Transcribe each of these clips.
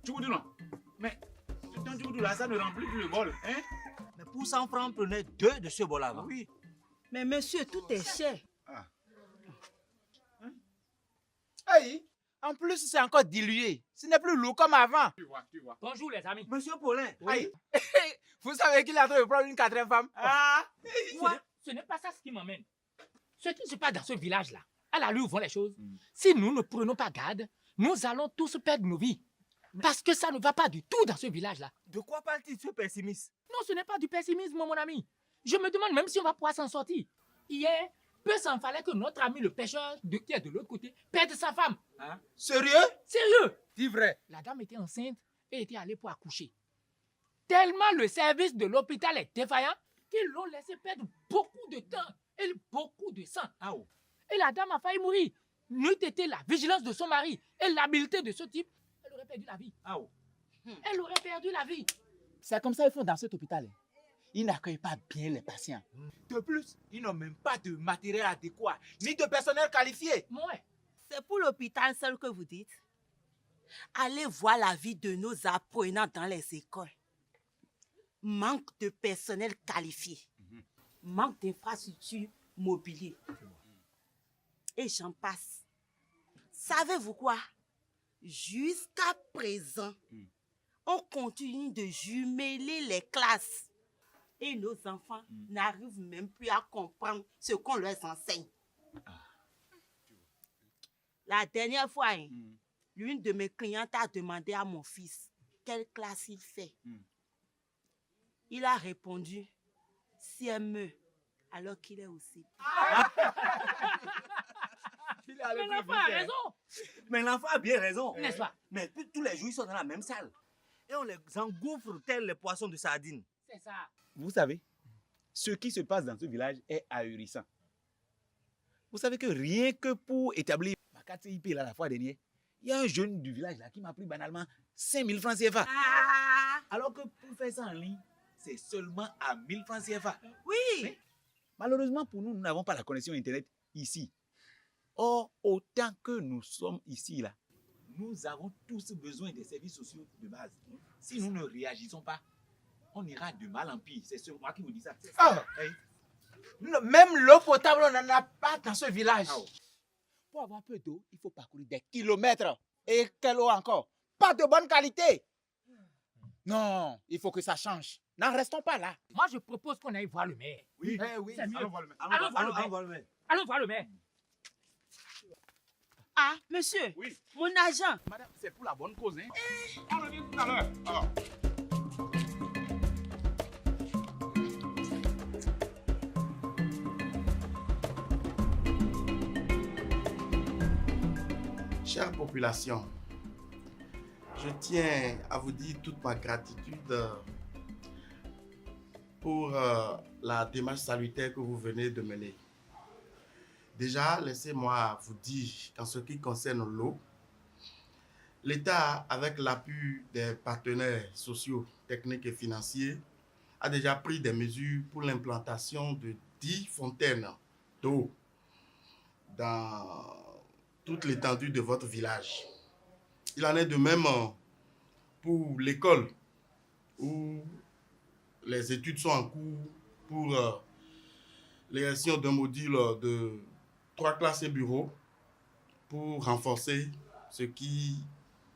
Tchoukoudou, non. Mais ton tchoukoudou là, ça ne remplit plus le bol. Hein? Mais pour 100 francs, prenez 2 de ce bol-là. Oui. Mais monsieur, tout est cher. Ah. Aïe, en plus, c'est encore dilué. Ce n'est plus lourd comme avant. Tu vois. Bonjour les amis. Monsieur Paulin, Oui. vous savez qu'il est en train de prendre une 4e femme. Moi, ce n'est pas ça ce qui m'emmène. Ce qui se passe dans ce village-là, à la rue où vont les choses, si nous ne prenons pas garde, nous allons tous perdre nos vies. Parce que ça ne va pas du tout dans ce village-là. De quoi parle-t-il, ce pessimiste? Non, ce n'est pas du pessimisme, mon ami. Je me demande même si on va pouvoir s'en sortir. Hier, peu s'en fallait que notre ami le pêcheur qui est de l'autre côté perde sa femme. Hein? Sérieux? Sérieux? Dis vrai. La dame était enceinte et était allée pour accoucher. Tellement le service de l'hôpital est défaillant qu'ils l'ont laissé perdre beaucoup de temps et beaucoup de sang. Ah, oh. Et la dame a failli mourir. N'eût été la vigilance de son mari et l'habileté de ce type, elle aurait perdu la vie. Ah, oh. Elle aurait perdu la vie. C'est comme ça qu'ils font dans cet hôpital. Ils n'accueillent pas bien les patients. De plus, ils n'ont même pas de matériel adéquat, ni de personnel qualifié. Ouais. C'est pour l'hôpital seul que vous dites. Allez voir la vie de nos apprenants dans les écoles. Manque de personnel qualifié. Manque d'infrastructures mobilières. Et j'en passe. Savez-vous quoi? Jusqu'à présent, on continue de jumeler les classes. Et nos enfants n'arrivent même plus à comprendre ce qu'on leur enseigne. La dernière fois, l'une de mes clientes a demandé à mon fils quelle classe il fait. Il a répondu CME, alors qu'il est aussi. Mais l'enfant a raison. Mais l'enfant a bien raison. N'est-ce pas? Mais tous les jours, ils sont dans la même salle. Et on les engouffre tels les poissons de sardines. C'est ça. Vous savez, ce qui se passe dans ce village est ahurissant. Vous savez que rien que pour établir ma carte IP là, la fois dernière, il y a un jeune du village là qui m'a pris banalement 5000 francs CFA. Alors que pour faire ça en ligne, c'est seulement à 1000 francs CFA. Oui. Mais, malheureusement pour nous, nous n'avons pas la connexion Internet ici. Or, autant que nous sommes ici là, nous avons tous besoin des services sociaux de base. Si nous ne réagissons pas, on ira de mal en pire. C'est moi qui vous dis ça. Ah. Non, même l'eau potable, on n'en a pas dans ce village. Ah, oh. Pour avoir peu d'eau, il faut parcourir des kilomètres. Et quelle eau encore? Pas de bonne qualité. Non, il faut que ça change. N'en restons pas là. Moi, je propose qu'on aille voir le maire. Oui, Oui. C'est mieux. allons voir le maire. Allons voir le maire. Allons voir le maire. Ah, monsieur, Oui. mon agent. Madame, c'est pour la bonne cause, hein? On revient tout à l'heure. Alors. Chère population, je tiens à vous dire toute ma gratitude pour la démarche salutaire que vous venez de mener. Déjà, laissez-moi vous dire qu'en ce qui concerne l'eau, l'État, avec l'appui des partenaires sociaux, techniques et financiers, a déjà pris des mesures pour l'implantation de 10 fontaines d'eau dans toute l'étendue de votre village. Il en est de même pour l'école, où les études sont en cours pour l'érection d'un module de 3 classes et bureaux pour renforcer ce qui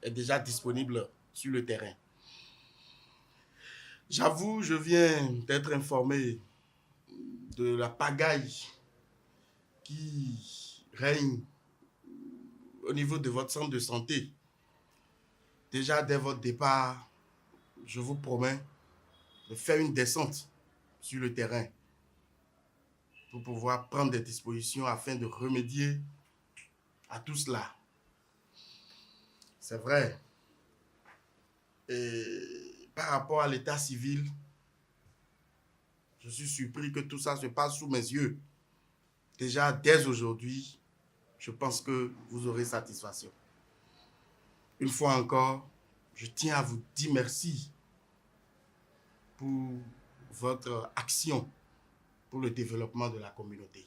est déjà disponible sur le terrain. J'avoue, je viens d'être informé de la pagaille qui règne au niveau de votre centre de santé. Déjà, dès votre départ, je vous promets de faire une descente sur le terrain pour pouvoir prendre des dispositions afin de remédier à tout cela. C'est vrai. Et par rapport à l'état civil, je suis surpris que tout ça se passe sous mes yeux. Déjà, dès aujourd'hui, je pense que vous aurez satisfaction. Une fois encore, je tiens à vous dire merci pour votre action pour le développement de la communauté.